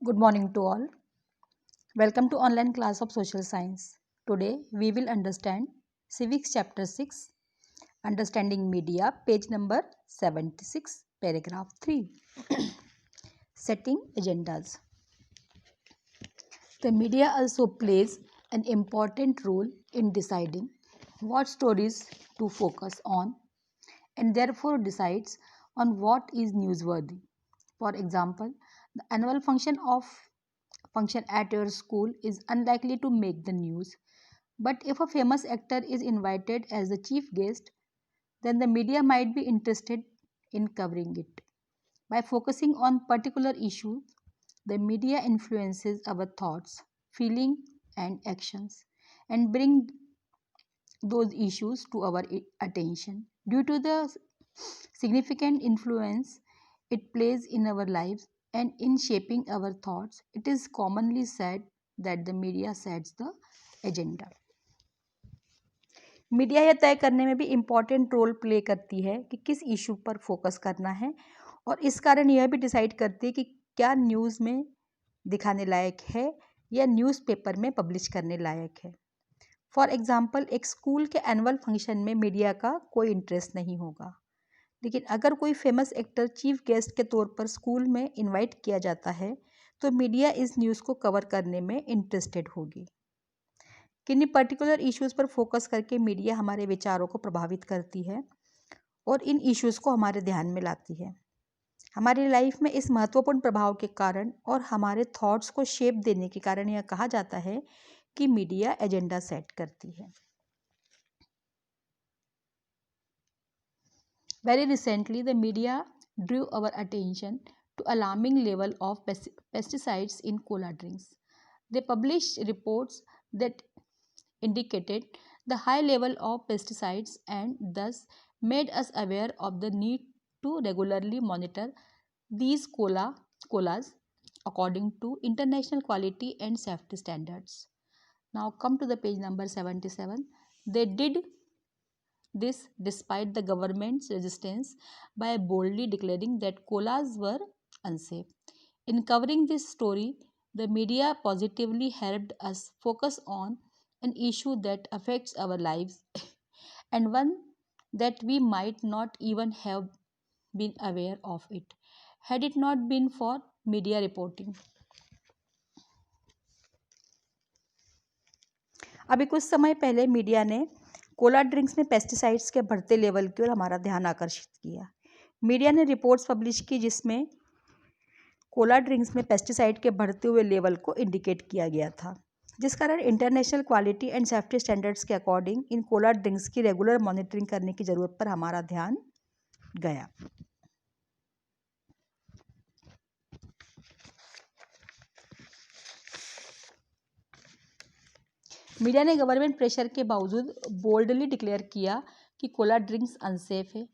Good morning to all. Welcome to online class of social science. Today we will understand civics chapter 6, understanding media, page number 76, paragraph 3. Setting agendas. The media also plays an important role in deciding what stories to focus on and therefore decides on what is newsworthy. For example, the annual function at your school is unlikely to make the news. But if a famous actor is invited as the chief guest, then the media might be interested in covering it. By focusing on particular issues, the media influences our thoughts, feelings, and actions and bring those issues to our attention. Due to the significant influence it plays in our lives and in shaping our thoughts, it is commonly said that the media sets the agenda. Media यह तय करने में भी important role play करती है कि किस issue पर फोकस करना है और इस कारण यह भी डिसाइड करती है कि क्या न्यूज़ में दिखाने लायक है या न्यूज़पेपर में पब्लिश करने लायक है। फॉर एग्ज़ाम्पल, एक स्कूल के एनुअल फंक्शन में मीडिया का कोई इंटरेस्ट नहीं होगा, लेकिन अगर कोई फेमस एक्टर चीफ गेस्ट के तौर पर स्कूल में इनवाइट किया जाता है तो मीडिया इस न्यूज़ को कवर करने में इंटरेस्टेड होगी। किन्हीं पर्टिकुलर इश्यूज़ पर फोकस करके मीडिया हमारे विचारों को प्रभावित करती है और इन इश्यूज़ को हमारे ध्यान में लाती है। हमारी लाइफ में इस महत्वपूर्ण प्रभाव के कारण और हमारे थॉट्स को शेप देने के कारण यह कहा जाता है कि मीडिया एजेंडा सेट करती है। Very recently, the media drew our attention to alarming level of pesticides in cola drinks. They published reports that indicated the high level of pesticides and thus made us aware of the need to regularly monitor these colas according to international quality and safety standards. Now come to the page number 77. They did this despite the government's resistance by boldly declaring that colas were unsafe. In covering this story, the media positively helped us focus on an issue that affects our lives and one that we might not even have been aware of it had it not been for media reporting. अभी कुछ समय पहले media ने Cola drinks में pesticides के बढ़ते level की ओर हमारा ध्यान आकर्षित किया। मीडिया ने रिपोर्ट्स पब्लिश की जिसमें कोला ड्रिंक्स में पेस्टिसाइड के बढ़ते हुए लेवल को इंडिकेट किया गया था, जिस कारण international quality and safety standards के अकॉर्डिंग इन कोला ड्रिंक्स की रेगुलर मॉनिटरिंग करने की ज़रूरत पर हमारा ध्यान गया। मीडिया ने गवर्नमेंट प्रेशर के बावजूद बोल्डली डिक्लेयर किया कि कोला ड्रिंक्स अनसेफ है।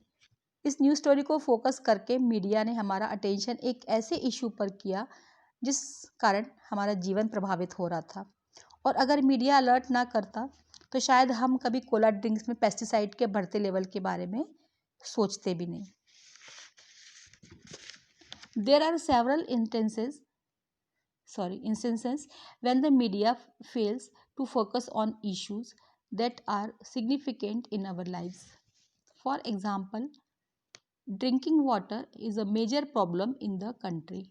इस न्यूज़ स्टोरी को फोकस करके मीडिया ने हमारा अटेंशन एक ऐसे इशू पर किया जिस कारण हमारा जीवन प्रभावित हो रहा था और अगर मीडिया अलर्ट ना करता तो शायद हम कभी कोला ड्रिंक्स में पेस्टिसाइड के बढ़ते लेवल के बारे में सोचते भी नहीं। There are several instances when the media fails to focus on issues that are significant in our lives. For example, drinking water is a major problem in the country.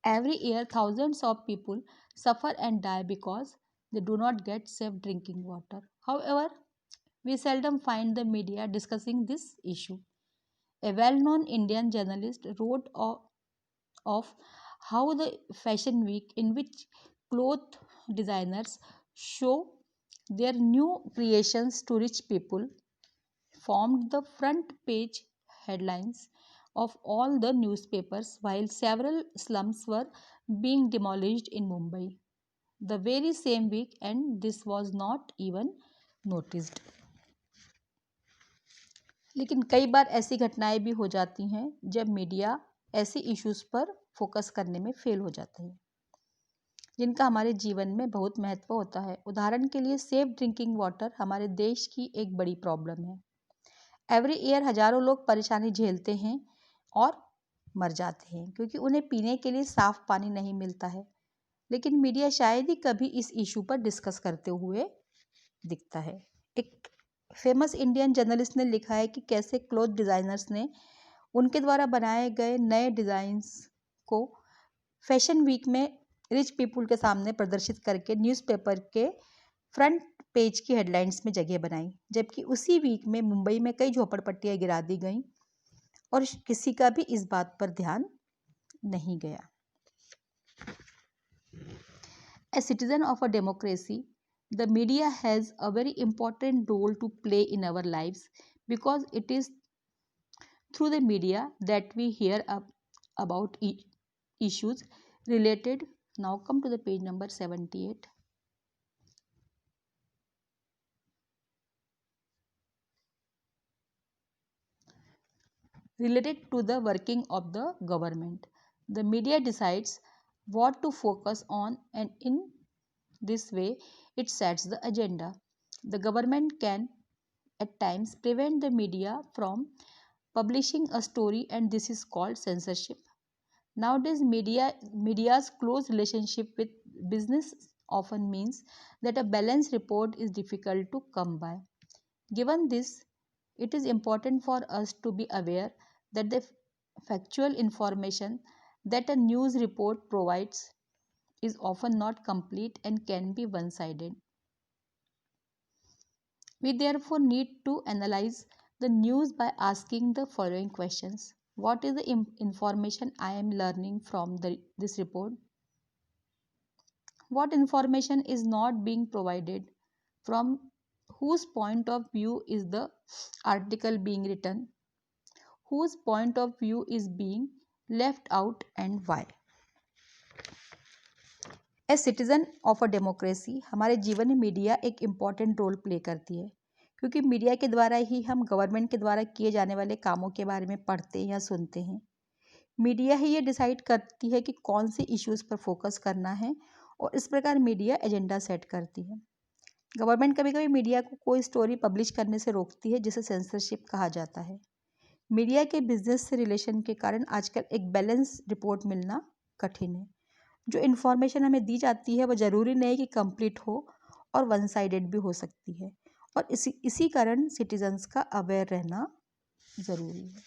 Every year, thousands of people suffer and die because they do not get safe drinking water. However, we seldom find the media discussing this issue. A well known Indian journalist wrote of how the fashion week, in which cloth designers show their new creations to rich people, formed the front page headlines of all the newspapers while several slums were being demolished in Mumbai the very same week, and this was not even noticed. लेकिन कई बार ऐसी घटनाएं भी हो जाती हैं जब media ऐसे इश्यूज पर फोकस करने में फेल हो जाते हैं जिनका हमारे जीवन में बहुत महत्व होता है। उदाहरण के लिए सेफ ड्रिंकिंग वाटर हमारे देश की एक बड़ी प्रॉब्लम है। एवरी ईयर हजारों लोग परेशानी झेलते हैं और मर जाते हैं क्योंकि उन्हें पीने के लिए साफ पानी नहीं मिलता है। लेकिन मीडिया शायद ही कभी इस इशू पर डिस्कस करते हुए दिखता है। एक फेमस इंडियन जर्नलिस्ट ने लिखा है कि कैसे क्लॉथ डिज़ाइनर्स ने उनके द्वारा बनाए गए नए डिज़ाइंस को फैशन वीक में रिच पीपल के सामने प्रदर्शित करके न्यूज़पेपर के फ्रंट पेज की हेडलाइंस में जगह बनाई, जबकि उसी वीक में मुंबई में कई झोपड़पट्टियां गिरा दी गईं और किसी का भी इस बात पर ध्यान नहीं गया। As citizen of a democracy, the media has a very important role to play in our lives because it is through the media that we hear about issues related. Now come to the page number 78. Related to the working of the government. The media decides what to focus on, and in this way it sets the agenda. The government can at times prevent the media from publishing a story, and this is called censorship. Nowadays media's close relationship with business often means that a balanced report is difficult to come by. Given this, it is important for us to be aware that the factual information that a news report provides is often not complete and can be one sided. We therefore need to analyze the news by asking the following questions. What is the information I am learning from this report? What information is not being provided? From whose point of view is the article being written? Whose point of view is being left out and why? As citizen of a democracy, हमारे जीवन में media एक important role play करती है क्योंकि media के द्वारा ही हम गवर्नमेंट के द्वारा किए जाने वाले कामों के बारे में पढ़ते या सुनते हैं। मीडिया ही ये डिसाइड करती है कि कौन से इश्यूज़ पर फोकस करना है और इस प्रकार मीडिया एजेंडा सेट करती है। गवर्नमेंट कभी कभी मीडिया को कोई स्टोरी पब्लिश करने से रोकती है, जिसे सेंसरशिप कहा जाता है। मीडिया के बिजनेस से रिलेशन के कारण आजकल एक बैलेंस रिपोर्ट मिलना कठिन है। जो इन्फॉर्मेशन हमें दी जाती है वो ज़रूरी नहीं कि कंप्लीट हो और वन साइडेड भी हो सकती है, और इसी कारण सिटीजन्स का अवेयर रहना ज़रूरी है।